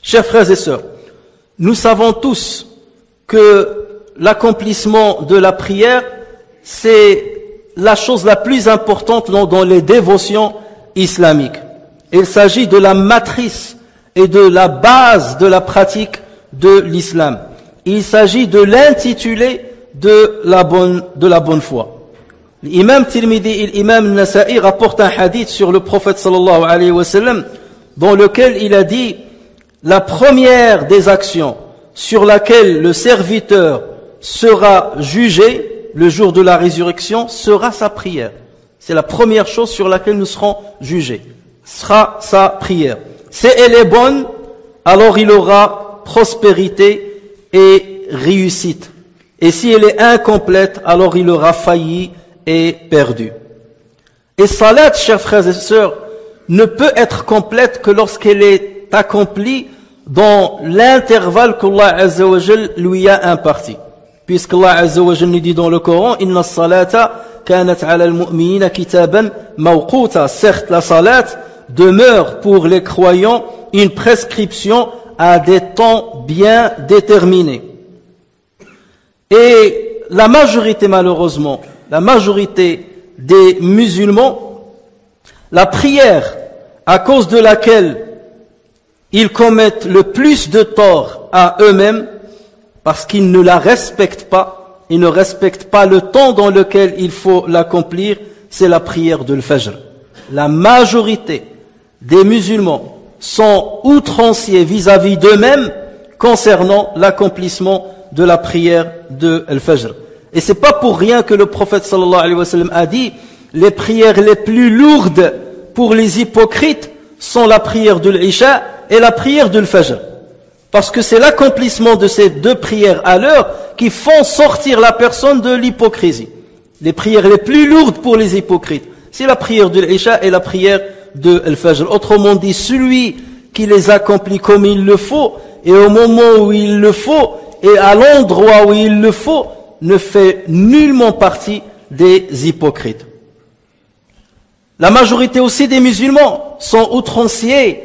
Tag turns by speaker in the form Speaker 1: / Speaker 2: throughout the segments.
Speaker 1: Chers frères et sœurs, nous savons tous que l'accomplissement de la prière, c'est la chose la plus importante dans les dévotions islamiques. Il s'agit de la matrice et de la base de la pratique de l'islam. Il s'agit de l'intitulé de la bonne foi. L'imam Tirmidhi et l'imam Nasa'i rapportent un hadith sur le prophète sallallahu alayhi wa sallam, dans lequel il a dit: la première des actions sur laquelle le serviteur sera jugé le jour de la résurrection sera sa prière. C'est la première chose sur laquelle nous serons jugés. Sera sa prière. Si elle est bonne, alors il aura prospérité et réussite. Et si elle est incomplète, alors il aura failli et perdu. Et salat, chers frères et sœurs, ne peut être complète que lorsqu'elle est accomplie dans l'intervalle qu'Allah Azza wa Jal lui a imparti. Puisqu'Allah Azza wa Jal nous dit dans le Coran: Inna as-salata kanat ala al-mu'minina kitaban mawquta. Certes, la salat demeure pour les croyants une prescription à des temps bien déterminés. Et la majorité, malheureusement, la majorité des musulmans, la prière à cause de laquelle ils commettent le plus de tort à eux-mêmes, parce qu'ils ne la respectent pas, ils ne respectent pas le temps dans lequel il faut l'accomplir, c'est la prière de l'Fajr. La majorité des musulmans sont outranciers vis-à-vis d'eux-mêmes concernant l'accomplissement de la prière de l'Fajr. Et c'est pas pour rien que le prophète sallallahu alayhi wa sallam a dit: les prières les plus lourdes pour les hypocrites sont la prière de l'Isha et la prière de l'Fajr. Parce que c'est l'accomplissement de ces deux prières à l'heure qui font sortir la personne de l'hypocrisie. Les prières les plus lourdes pour les hypocrites, c'est la prière de l'Isha et la prière de l'Fajr. Autrement dit, celui qui les accomplit comme il le faut, et au moment où il le faut, et à l'endroit où il le faut, ne fait nullement partie des hypocrites. La majorité aussi des musulmans sont outranciers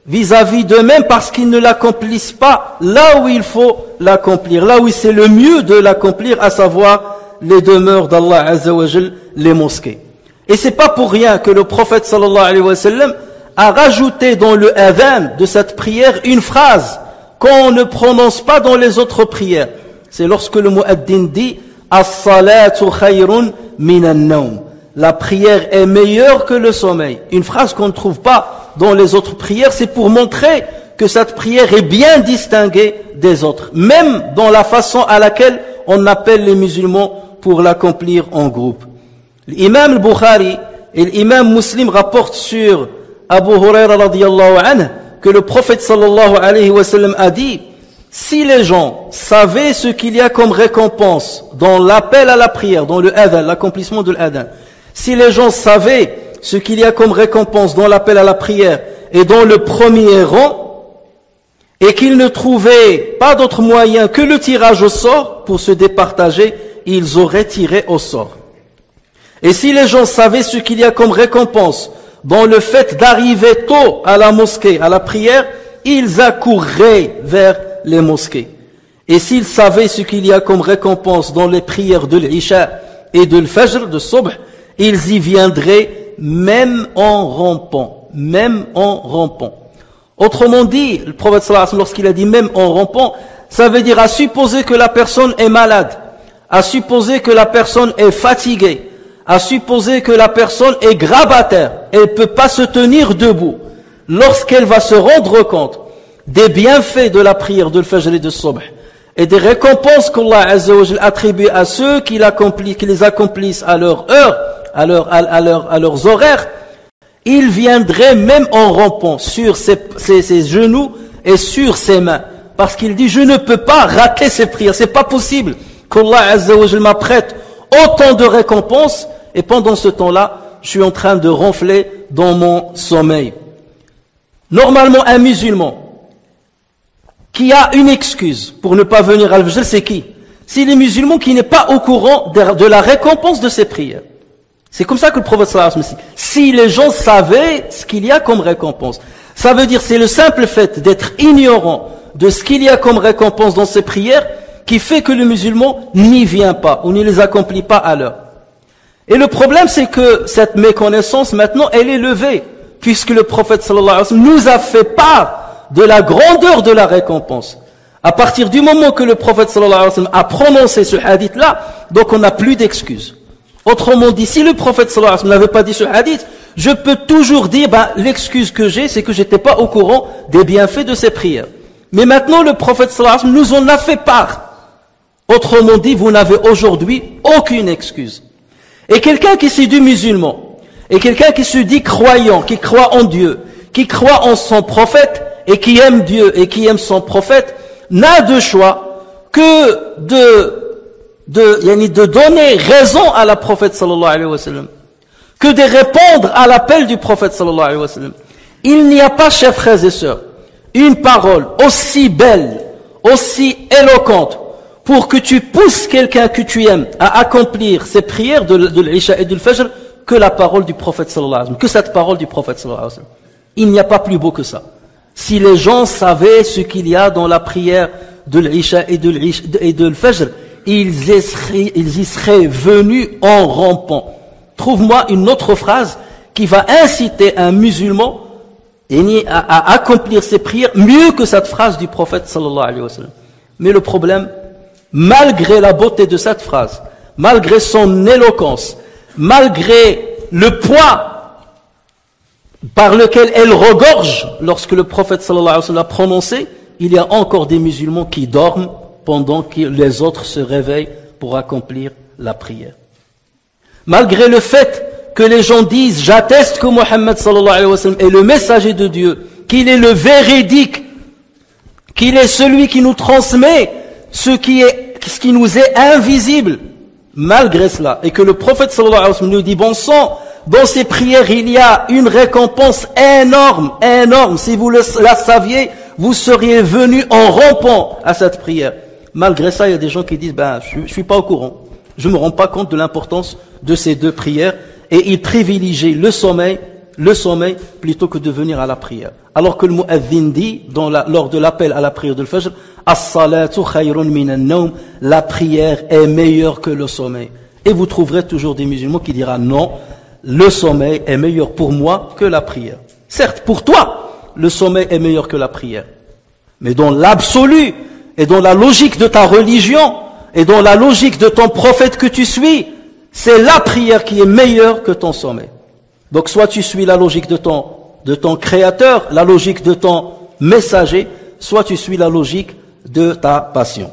Speaker 1: vis-à-vis d'eux-mêmes parce qu'ils ne l'accomplissent pas là où il faut l'accomplir, là où c'est le mieux de l'accomplir, à savoir les demeures d'Allah Azza wa Jal, les mosquées. Et c'est pas pour rien que le prophète sallallahu alayhi wa sallam a rajouté dans le adhan de cette prière une phrase qu'on ne prononce pas dans les autres prières. C'est lorsque le muaddin dit: as-salatu khayrun minan nawm. La prière est meilleure que le sommeil. Une phrase qu'on ne trouve pas dans les autres prières, c'est pour montrer que cette prière est bien distinguée des autres, même dans la façon à laquelle on appelle les musulmans pour l'accomplir en groupe. L'imam al-Bukhari et l'imam Muslim rapportent sur Abu Huraira radiyallahu anhu que le prophète sallallahu alayhi wa sallam a dit: si les gens savaient ce qu'il y a comme récompense dans l'appel à la prière, dans le adhan, l'accomplissement de l'adhan, si les gens savaient ce qu'il y a comme récompense dans l'appel à la prière et dans le premier rang, et qu'ils ne trouvaient pas d'autre moyen que le tirage au sort pour se départager, ils auraient tiré au sort. Et si les gens savaient ce qu'il y a comme récompense dans le fait d'arriver tôt à la mosquée, à la prière, ils accourraient vers les mosquées. Et s'ils savaient ce qu'il y a comme récompense dans les prières de l'Isha et de l'Fajr, de Subh, ils y viendraient même en rampant. Même en rampant. Autrement dit, le prophète sallallahu alayhi wa sallam, lorsqu'il a dit même en rampant, ça veut dire à supposer que la personne est malade, à supposer que la personne est fatiguée, à supposer que la personne est grabataire, elle ne peut pas se tenir debout. Lorsqu'elle va se rendre compte des bienfaits de la prière de l'Fajr et de Subh, et des récompenses qu'Allah Azza wa Jal attribue à ceux qui les accomplissent à leur heure, à leurs horaires, il viendrait même en rampant sur ses genoux et sur ses mains. Parce qu'il dit, je ne peux pas rater ces prières. C'est pas possible qu'Allah Azza wa Jal m'apprête autant de récompenses et pendant ce temps-là, je suis en train de ronfler dans mon sommeil. Normalement, un musulman qui a une excuse pour ne pas venir à Al-Fajr, c'est qui? C'est les musulmans qui n'est pas au courant de la récompense de ses prières. C'est comme ça que le prophète sallallahu alayhi wa sallam dit. Si les gens savaient ce qu'il y a comme récompense, ça veut dire c'est le simple fait d'être ignorant de ce qu'il y a comme récompense dans ses prières qui fait que le musulman n'y vient pas ou ne les accomplit pas à l'heure. Et le problème, c'est que cette méconnaissance, maintenant, elle est levée, puisque le prophète sallallahu alayhi wa sallam nous a fait part de la grandeur de la récompense. À partir du moment que le prophète sallallahu alayhi wa sallam a prononcé ce hadith-là, donc on n'a plus d'excuses. Autrement dit, si le prophète sallallahu alayhi wa sallam n'avait pas dit ce hadith, je peux toujours dire, l'excuse que j'ai, c'est que j'étais pas au courant des bienfaits de ces prières. Mais maintenant, le prophète sallallahu alayhi wa sallam nous en a fait part. Autrement dit, vous n'avez aujourd'hui aucune excuse. Et quelqu'un qui se dit musulman, et quelqu'un qui se dit croyant, qui croit en Dieu, qui croit en son prophète, et qui aime Dieu, et qui aime son prophète, n'a de choix que de donner raison à la prophète sallallahu alayhi wa sallam, que de répondre à l'appel du prophète sallallahu alayhi wa sallam. Il n'y a pas, chers frères et sœurs, une parole aussi belle, aussi éloquente, pour que tu pousses quelqu'un que tu aimes à accomplir ses prières de l'Isha et de l'Fajr, que la parole du prophète sallallahu alayhi wa sallam, que cette parole du prophète sallallahu alayhi wa sallam. Il n'y a pas plus beau que ça. Si les gens savaient ce qu'il y a dans la prière de l'Isha et de l'Fajr, ils y seraient venus en rampant. Trouve-moi une autre phrase qui va inciter un musulman à accomplir ses prières mieux que cette phrase du prophète sallallahu alayhi wa sallam. Mais le problème, malgré la beauté de cette phrase, malgré son éloquence, malgré le poids par lequel elle regorge lorsque le prophète sallallahu alayhi wa sallam l'a prononcé, il y a encore des musulmans qui dorment pendant que les autres se réveillent pour accomplir la prière. Malgré le fait que les gens disent, j'atteste que Mohammed sallallahu alayhi wa sallam est le messager de Dieu, qu'il est le véridique, qu'il est celui qui nous transmet ce qui nous est invisible, malgré cela, et que le prophète sallallahu alayhi wa sallam nous dit, bon sang, dans ces prières, il y a une récompense énorme, énorme. Si vous la saviez, vous seriez venus en rampant à cette prière. Malgré ça, il y a des gens qui disent, je suis pas au courant. Je me rends pas compte de l'importance de ces deux prières. Et ils privilégient le sommeil plutôt que de venir à la prière. Alors que le mu'adhin dit, lors de l'appel à la prière de l'Fajr, as-salatu khayrun minan nawm, la prière est meilleure que le sommeil. Et vous trouverez toujours des musulmans qui diront non, le sommeil est meilleur pour moi que la prière. Certes, pour toi, le sommeil est meilleur que la prière. Mais dans l'absolu, et dans la logique de ta religion, et dans la logique de ton prophète que tu suis, c'est la prière qui est meilleure que ton sommeil. Donc soit tu suis la logique de ton créateur, la logique de ton messager, soit tu suis la logique de ta passion.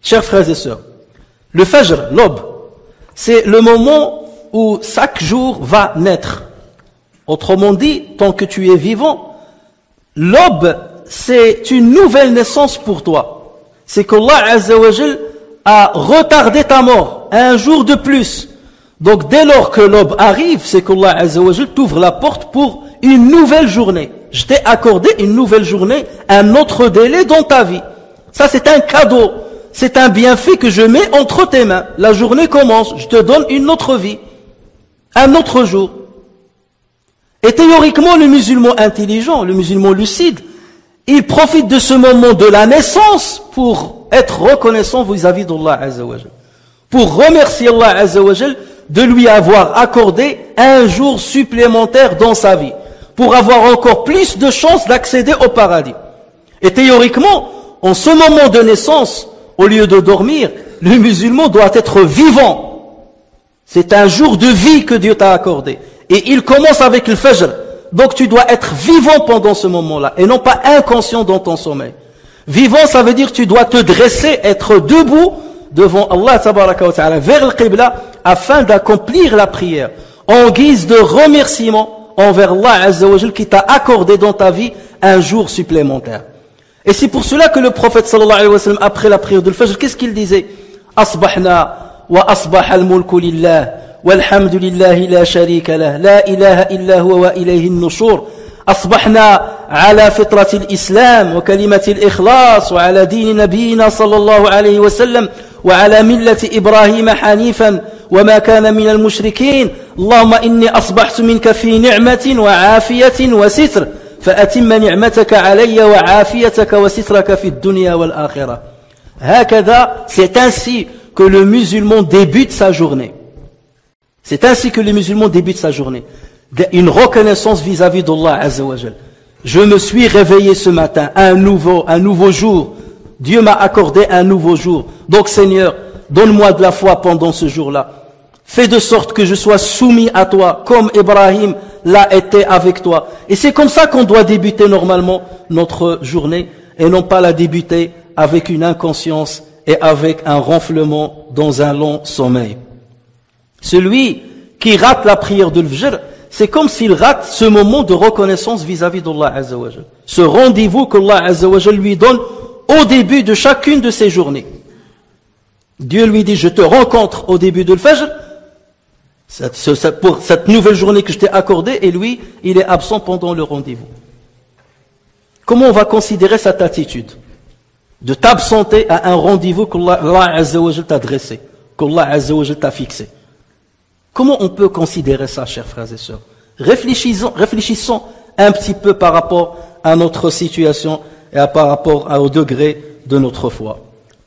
Speaker 1: Chers frères et sœurs, le Fajr, l'aube, c'est le moment où chaque jour va naître. Autrement dit, tant que tu es vivant, l'aube, c'est une nouvelle naissance pour toi. C'est qu'Allah Azza wa Jal a retardé ta mort un jour de plus. Donc dès lors que l'aube arrive, c'est qu'Allah Azza wa Jal t'ouvre la porte pour une nouvelle journée. Je t'ai accordé une nouvelle journée, un autre délai dans ta vie. Ça c'est un cadeau, c'est un bienfait que je mets entre tes mains. La journée commence, je te donne une autre vie, un autre jour. Et théoriquement, le musulman intelligent, le musulman lucide, il profite de ce moment de la naissance pour être reconnaissant vis-à-vis d'Allah Azza wa Jal. Pour remercier Allah Azza wa Jal de lui avoir accordé un jour supplémentaire dans sa vie. Pour avoir encore plus de chances d'accéder au paradis. Et théoriquement, en ce moment de naissance, au lieu de dormir, le musulman doit être vivant. C'est un jour de vie que Dieu t'a accordé. Et il commence avec le Fajr. Donc tu dois être vivant pendant ce moment-là, et non pas inconscient dans ton sommeil. Vivant, ça veut dire que tu dois te dresser, être debout devant Allah tabaraka wa ta'ala, vers le Qibla, afin d'accomplir la prière, en guise de remerciement, envers Allah Azza wa Jal qui t'a accordé dans ta vie un jour supplémentaire. Et c'est pour cela que le prophète sallallahu alayhi wa sallam, après la prière de l'Fajr, qu'est-ce qu'il disait? Asbahna wa asbah al-mulku lillah, walhamdulillahi la sharika lah, la ilaha illa huwa wa ilayhi an-nushur. أصبحنا على فطرة الإسلام وكلمة الإخلاص وعلى دين نبينا صلى الله عليه وسلم وعلى ملة إبراهيم حنيفا وما كان من المشركين اللهم إني أصبحت منك في نعمة وعافية وستر فأتم نعمتك علي وعافيتك وسترك في الدنيا والآخرة. هكذا, c'est ainsi que le musulman débute sa journée. C'est ainsi que le musulman débute sa journée. Une reconnaissance vis-à-vis d'Allah Azza wa Jal. Je me suis réveillé ce matin, un nouveau jour. Dieu m'a accordé un nouveau jour. Donc Seigneur, donne-moi de la foi pendant ce jour-là. Fais de sorte que je sois soumis à toi, comme Ibrahim l'a été avec toi. Et c'est comme ça qu'on doit débuter normalement notre journée, et non pas la débuter avec une inconscience et avec un ronflement dans un long sommeil. Celui qui rate la prière de l'Fajr, c'est comme s'il rate ce moment de reconnaissance vis-à-vis d'Allah Azza wa Jal. Ce rendez-vous qu'Allah Azza wa Jal lui donne au début de chacune de ses journées. Dieu lui dit, je te rencontre au début de l'Fajr, pour cette nouvelle journée que je t'ai accordée, et lui, il est absent pendant le rendez-vous. Comment on va considérer cette attitude? De t'absenter à un rendez-vous qu'Allah Azza wa Jal t'a dressé, qu'Allah Azza wa Jal t'a fixé. Comment on peut considérer ça, chers frères et sœurs? Réfléchissons un petit peu par rapport à notre situation et par rapport au degré de notre foi.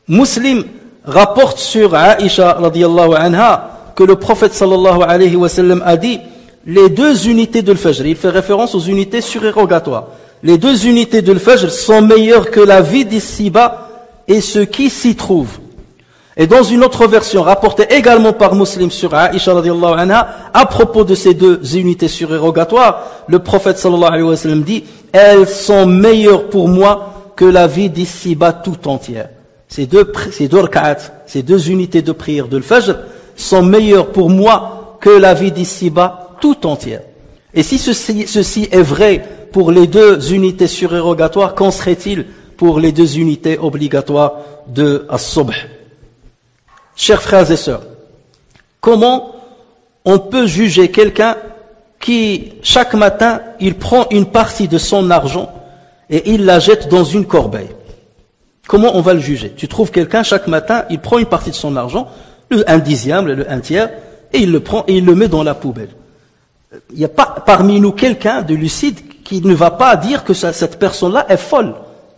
Speaker 1: Muslim rapporte sur Aïcha radiyallahu anha que le prophète sallallahu alayhi wa sallam a dit les deux unités de l'Fajr, il fait référence aux unités surérogatoires, les deux unités de l'Fajr sont meilleures que la vie d'ici-bas et ce qui s'y trouve. Et dans une autre version, rapportée également par Muslim sur Aïcha radiyallahu anha, à propos de ces deux unités surérogatoires, le prophète sallallahu alayhi wa sallam dit, elles sont meilleures pour moi que la vie d'ici-bas tout entière. Ces deux rak'at, ces deux unités de prière de l'Fajr sont meilleures pour moi que la vie d'ici-bas tout entière. Et si ceci est vrai pour les deux unités surérogatoires, qu'en serait-il pour les deux unités obligatoires de As-Subh? Chers frères et sœurs, comment on peut juger quelqu'un qui, chaque matin, il prend une partie de son argent et il la jette dans une corbeille? Comment on va le juger? Tu trouves quelqu'un, chaque matin, il prend une partie de son argent, un dixième, un tiers, et il le prend et il le met dans la poubelle. Il n'y a pas parmi nous quelqu'un de lucide qui ne va pas dire que cette personne-là est folle,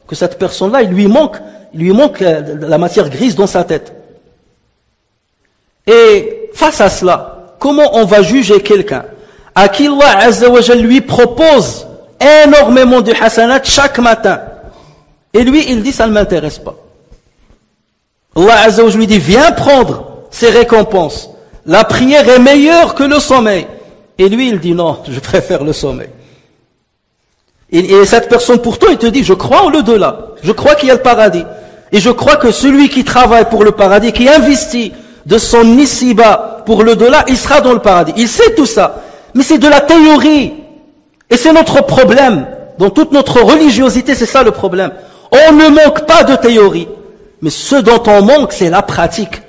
Speaker 1: que cette personne-là, il lui manque la matière grise dans sa tête. Et face à cela, comment on va juger quelqu'un à qui Allah Azza wa Jal lui propose énormément de hasanat chaque matin, et lui il dit ça ne m'intéresse pas? Allah Azza wa Jal lui dit viens prendre ses récompenses, la prière est meilleure que le sommeil, et lui il dit non, je préfère le sommeil. Et cette personne pourtant il te dit je crois en l'au-delà, je crois qu'il y a le paradis, et je crois que celui qui travaille pour le paradis, qui investit de son ici-bas pour le delà, il sera dans le paradis. Il sait tout ça, mais c'est de la théorie. Et c'est notre problème. Dans toute notre religiosité, c'est ça le problème. On ne manque pas de théorie, mais ce dont on manque, c'est la pratique.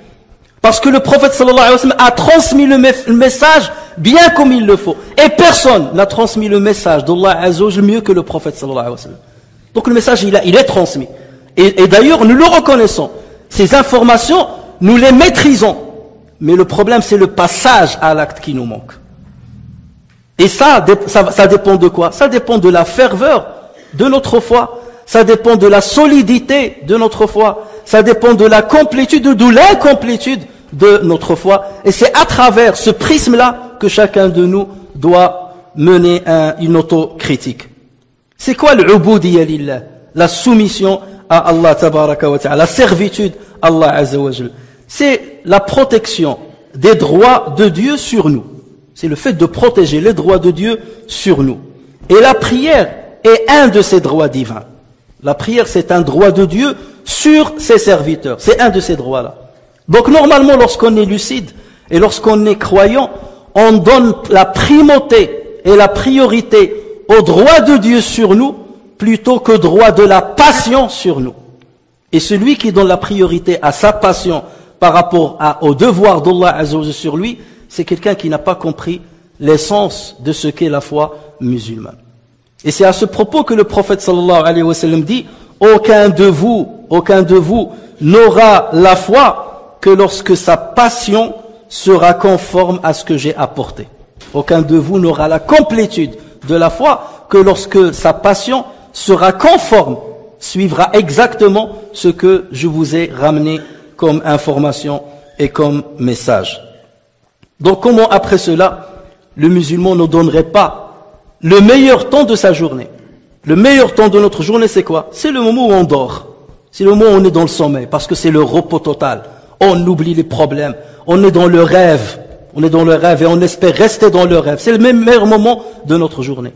Speaker 1: Parce que le prophète sallallahu alayhi wa sallam a transmis le message bien comme il le faut. Et personne n'a transmis le message d'Allah Azza wa Jalla mieux que le prophète sallallahu alayhi wa sallam. Donc le message, il est transmis. Et d'ailleurs, nous le reconnaissons. Ces informations, nous les maîtrisons, mais le problème c'est le passage à l'acte qui nous manque. Et ça dépend de quoi? Ça dépend de la ferveur de notre foi, ça dépend de la solidité de notre foi, ça dépend de la complétude ou de l'incomplétude de notre foi. Et c'est à travers ce prisme-là que chacun de nous doit mener une autocritique. C'est quoi l'ubudiyya lillah? La soumission à Allah tabaraka wa ta'ala, la servitude à Allah azza wa jal. C'est la protection des droits de Dieu sur nous. C'est le fait de protéger les droits de Dieu sur nous. Et la prière est un de ces droits divins. La prière, c'est un droit de Dieu sur ses serviteurs. C'est un de ces droits-là. Donc normalement, lorsqu'on est lucide et lorsqu'on est croyant, on donne la primauté et la priorité au droit de Dieu sur nous plutôt qu'au droit de la passion sur nous. Et celui qui donne la priorité à sa passion par rapport au devoir d'Allah Azza wa Jalla sur lui, c'est quelqu'un qui n'a pas compris l'essence de ce qu'est la foi musulmane. Et c'est à ce propos que le prophète sallallahu alayhi wa sallam dit: aucun de vous n'aura la foi que lorsque sa passion sera conforme à ce que j'ai apporté. Aucun de vous n'aura la complétude de la foi que lorsque sa passion sera conforme, suivra exactement ce que je vous ai ramené comme information et comme message. Donc comment après cela, le musulman ne donnerait pas le meilleur temps de sa journée? Le meilleur temps de notre journée, c'est quoi? C'est le moment où on dort. C'est le moment où on est dans le sommeil, parce que c'est le repos total. On oublie les problèmes. On est dans le rêve. On est dans le rêve et on espère rester dans le rêve. C'est le meilleur moment de notre journée.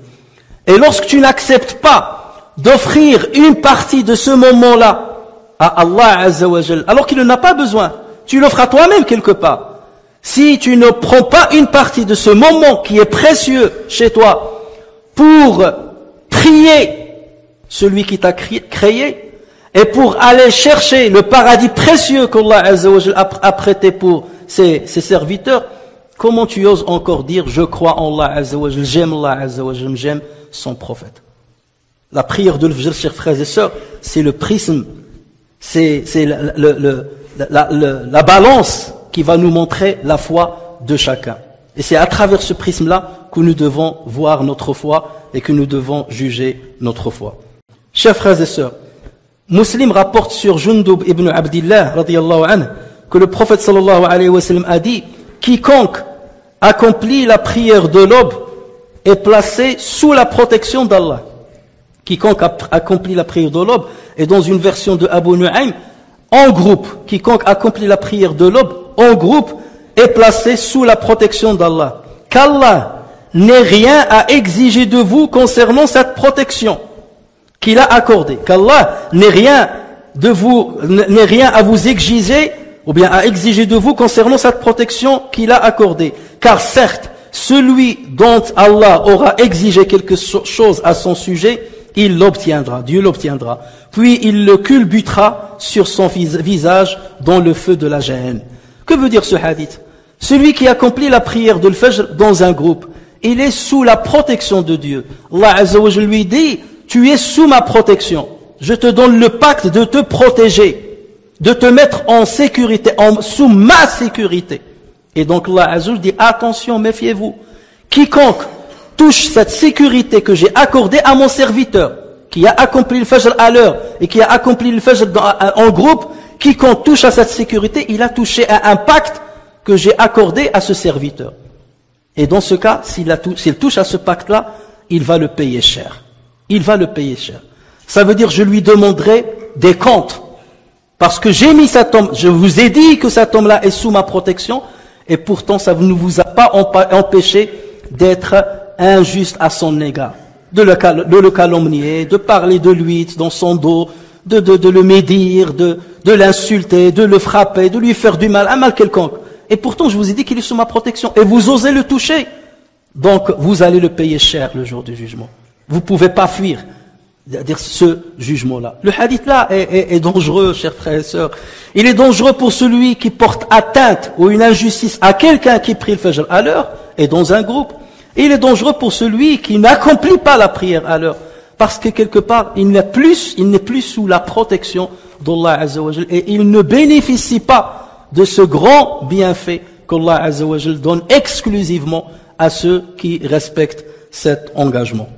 Speaker 1: Et lorsque tu n'acceptes pas d'offrir une partie de ce moment-là à Allah Azza wa Jal, alors qu'il n'en a pas besoin, tu l'offres à toi-même quelque part. Si tu ne prends pas une partie de ce moment qui est précieux chez toi pour prier celui qui t'a créé et pour aller chercher le paradis précieux qu'Allah Azza wa Jal a prêté pour ses serviteurs, comment tu oses encore dire je crois en Allah Azza wa Jal, j'aime Allah Azza wa Jal, j'aime son prophète? La prière de l'Fajr, chers frères et sœurs, c'est le prisme, c'est la balance qui va nous montrer la foi de chacun. Et c'est à travers ce prisme-là que nous devons voir notre foi et que nous devons juger notre foi. Chers frères et sœurs, Muslim rapporte sur Jundub ibn Abdillah radiyallahu anhu que le prophète sallallahu alayhi wa sallam a dit: quiconque accomplit la prière de l'aube est placé sous la protection d'Allah. Quiconque accomplit la prière de l'aube, et dans une version de Abu Nu'aym, en groupe, quiconque accomplit la prière de l'aube en groupe est placé sous la protection d'Allah. Qu'Allah n'ait rien à exiger de vous concernant cette protection qu'il a accordée. Qu'Allah n'ait rien à vous exiger, ou bien à exiger de vous concernant cette protection qu'il a accordée. Car certes, celui dont Allah aura exigé quelque chose à son sujet, il l'obtiendra, Dieu l'obtiendra. Puis il le culbutera sur son visage dans le feu de la Jahannam. Que veut dire ce hadith? Celui qui accomplit la prière de l'Fajr dans un groupe, il est sous la protection de Dieu. Allah Azza wa Jalla lui dit: tu es sous ma protection. Je te donne le pacte de te protéger, de te mettre en sécurité, sous ma sécurité. Et donc Allah Azza wa Jalla dit: attention, méfiez-vous. Quiconque touche cette sécurité que j'ai accordée à mon serviteur, qui a accompli le Fajr à l'heure et qui a accompli le Fajr en groupe, quiconque touche à cette sécurité, il a touché à un pacte que j'ai accordé à ce serviteur. Et dans ce cas, s'il touche à ce pacte-là, il va le payer cher. Il va le payer cher. Ça veut dire, je lui demanderai des comptes. Parce que j'ai mis cet homme, je vous ai dit que cet homme-là est sous ma protection, et pourtant ça ne vous a pas empêché d'être injuste à son égard, de le calomnier, de parler de lui dans son dos, de le médire, de l'insulter, de le frapper, de lui faire du mal, un mal quelconque. Et pourtant je vous ai dit qu'il est sous ma protection, et vous osez le toucher. Donc vous allez le payer cher le jour du jugement. Vous ne pouvez pas fuir ce jugement-là. Le hadith là est dangereux, chers frères et sœurs. Il est dangereux pour celui qui porte atteinte ou une injustice à quelqu'un qui prie le Fajr à l'heure et dans un groupe. Et il est dangereux pour celui qui n'accomplit pas la prière à l'heure. Parce que quelque part, il n'est plus sous la protection d'Allah Azza wa Jal, et il ne bénéficie pas de ce grand bienfait qu'Allah Azza wa Jal donne exclusivement à ceux qui respectent cet engagement.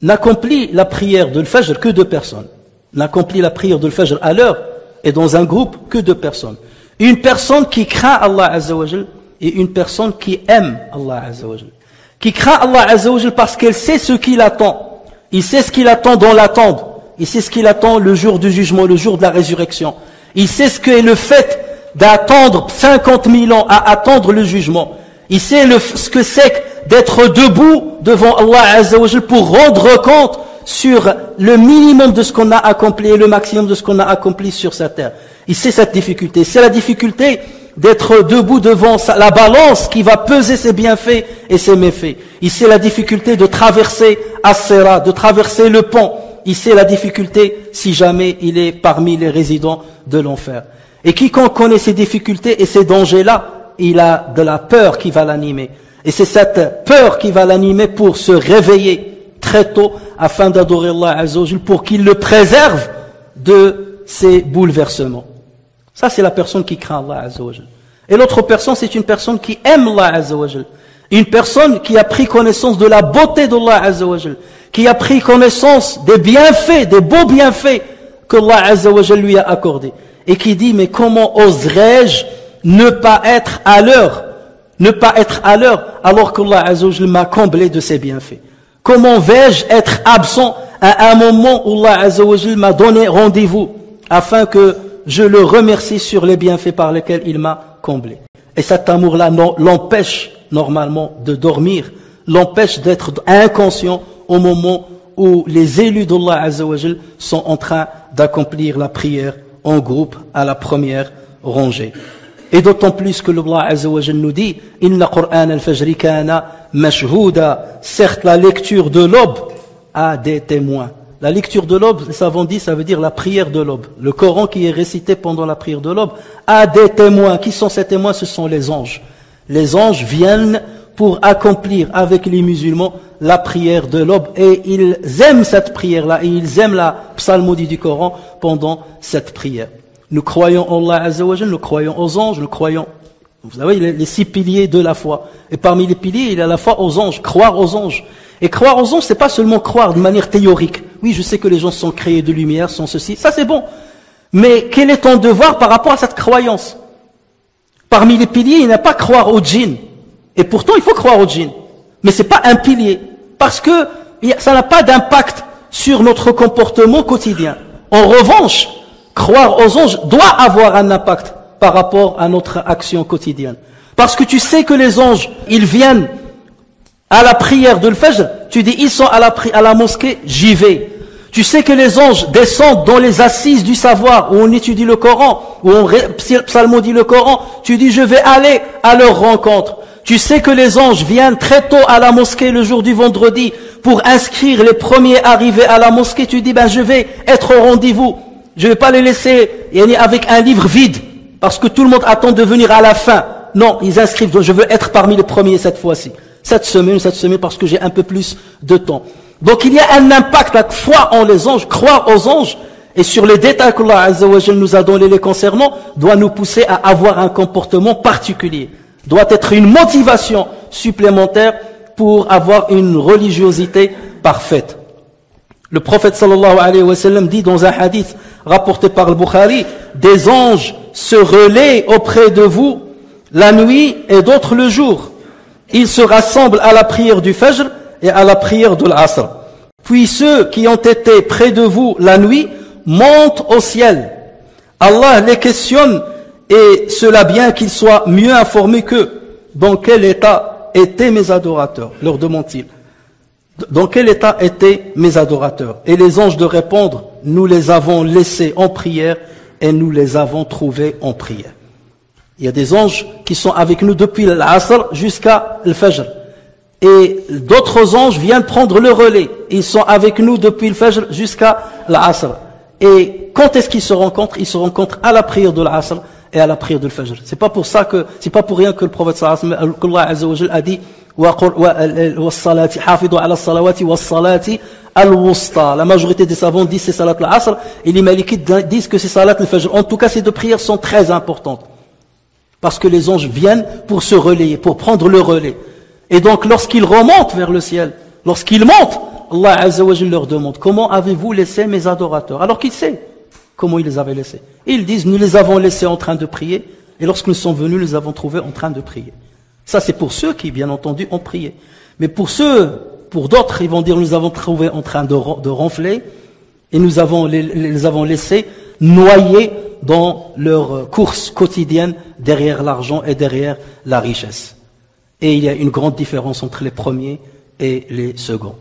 Speaker 1: N'accomplit la prière de l'Fajr que 2 personnes. N'accomplit la prière de l'Fajr à l'heure et dans un groupe que 2 personnes. Une personne qui craint Allah Azza wa Jal et une personne qui aime Allah Azza wa Jal. Qui craint Allah Azza wa Jal parce qu'elle sait ce qu'il attend. Il sait ce qu'il attend dans l'attente. Il sait ce qu'il attend le jour du jugement, le jour de la résurrection. Il sait ce qu'est le fait d'attendre 50 000 ans à attendre le jugement. Il sait ce que c'est d'être debout devant Allah Azza wa Jal pour rendre compte sur le minimum de ce qu'on a accompli et le maximum de ce qu'on a accompli sur sa terre. Il sait cette difficulté. C'est la difficulté d'être debout devant la balance qui va peser ses bienfaits et ses méfaits. Il sait la difficulté de traverser As-Sira, de traverser le pont. Il sait la difficulté si jamais il est parmi les résidents de l'enfer. Et quiconque connaît ces difficultés et ces dangers-là, il a de la peur qui va l'animer. Et c'est cette peur qui va l'animer pour se réveiller très tôt afin d'adorer Allah Azza wa Jal, pour qu'il le préserve de ces bouleversements. Ça, c'est la personne qui craint Allah Azza wa Jal. Et l'autre personne, c'est une personne qui aime Allah Azza wa Jal. Une personne qui a pris connaissance de la beauté d'Allah Azza wa Jal, qui a pris connaissance des bienfaits, des beaux bienfaits qu'Allah Azza wa Jal lui a accordés. Et qui dit, mais comment oserais-je ne pas être à l'heure alors qu'Allah Azza wa Jal m'a comblé de ses bienfaits? Comment vais-je être absent à un moment où Allah Azza wa Jal m'a donné rendez-vous afin que je le remercie sur les bienfaits par lesquels il m'a comblé? Et cet amour-là l'empêche normalement de dormir, l'empêche d'être inconscient au moment où les élus d'Allah Azza wa Jal sont en train d'accomplir la prière en groupe à la première rangée. Et d'autant plus que Allah Azza wa Jal nous dit « Inna Qur'an al-Fajri kana mashhouda » Certes, la lecture de l'aube a des témoins. La lecture de l'aube, les savants disent, ça veut dire la prière de l'aube. Le Coran qui est récité pendant la prière de l'aube a des témoins. Qui sont ces témoins? Ce sont les anges. Les anges viennent pour accomplir avec les musulmans la prière de l'aube, et ils aiment cette prière-là, et ils aiment la psalmodie du Coran pendant cette prière. Nous croyons en Allah Azza wa Jal, nous croyons aux anges, nous croyons, vous savez, les 6 piliers de la foi. Et parmi les piliers, il y a la foi aux anges, croire aux anges. Et croire aux anges, c'est pas seulement croire de manière théorique. Oui, je sais que les gens sont créés de lumière, sont ceci, ça c'est bon. Mais quel est ton devoir par rapport à cette croyance? Parmi les piliers, il n'y a pas croire au djinn. Et pourtant, il faut croire au djinn. Mais c'est pas un pilier. Parce que ça n'a pas d'impact sur notre comportement quotidien. En revanche, croire aux anges doit avoir un impact par rapport à notre action quotidienne. Parce que tu sais que les anges, ils viennent à la prière de l'Fajr, tu dis, ils sont à la mosquée, j'y vais. Tu sais que les anges descendent dans les assises du savoir, où on étudie le Coran, où on psalmodie le Coran, tu dis, je vais aller à leur rencontre. Tu sais que les anges viennent très tôt à la mosquée le jour du vendredi pour inscrire les premiers arrivés à la mosquée. Tu dis, ben je vais être au rendez-vous. Je vais pas les laisser avec un livre vide, parce que tout le monde attend de venir à la fin. Non, ils inscrivent, donc je veux être parmi les premiers cette fois-ci. Cette semaine, parce que j'ai un peu plus de temps. Donc il y a un impact, la foi en les anges, croire aux anges, et sur les détails qu'Allah Azza wa Jal nous a donnés les concernant, doit nous pousser à avoir un comportement particulier. Doit être une motivation supplémentaire pour avoir une religiosité parfaite. Le prophète sallallahu alayhi wa sallam dit dans un hadith rapporté par le Bukhari, des anges se relaient auprès de vous la nuit et d'autres le jour. Ils se rassemblent à la prière du Fajr et à la prière de l'Asr. Puis ceux qui ont été près de vous la nuit montent au ciel. Allah les questionne, et cela bien qu'ils soient mieux informés qu'eux. Dans quel état étaient mes adorateurs? Leur demande-t-il. Dans quel état étaient mes adorateurs? Et les anges de répondre, nous les avons laissés en prière et nous les avons trouvés en prière. Il y a des anges qui sont avec nous depuis l'Asr jusqu'à l'Fajr. Et d'autres anges viennent prendre le relais. Ils sont avec nous depuis le Fajr jusqu'à l'Asr. Et quand est-ce qu'ils se rencontrent? Ils se rencontrent à la prière de l'Asr et à la prière de l'Fajr. C'est pas pour rien que le prophète sallallahu alayhi wa sallam, qu'Allah Azza wa Jal a dit وَالصَّلَاةِ حَافِظُوا عَلَى الصَّلَوَاتِ وَالصَّلَاةِ الْوُسْطَى. La majorité des savants disent c'est salat al-Asr, et les malikites disent que c'est salat al-Fajr. En tout cas, ces deux prières sont très importantes. Parce que les anges viennent pour se relayer, pour prendre le relais. Et donc, lorsqu'ils remontent vers le ciel, lorsqu'ils montent, Allah Azza wa Jal leur demande, comment avez-vous laissé mes adorateurs? Alors qu'il sait comment il les avait laissés. Et ils disent, nous les avons laissés en train de prier, et lorsque nous sommes venus, nous les avons trouvés en train de prier. Ça, c'est pour ceux qui, bien entendu, ont prié. Mais pour d'autres, ils vont dire, nous les avons trouvés en train de ronfler, et nous les avons laissés noyer dans leur course quotidienne derrière l'argent et derrière la richesse. Et il y a une grande différence entre les premiers et les seconds.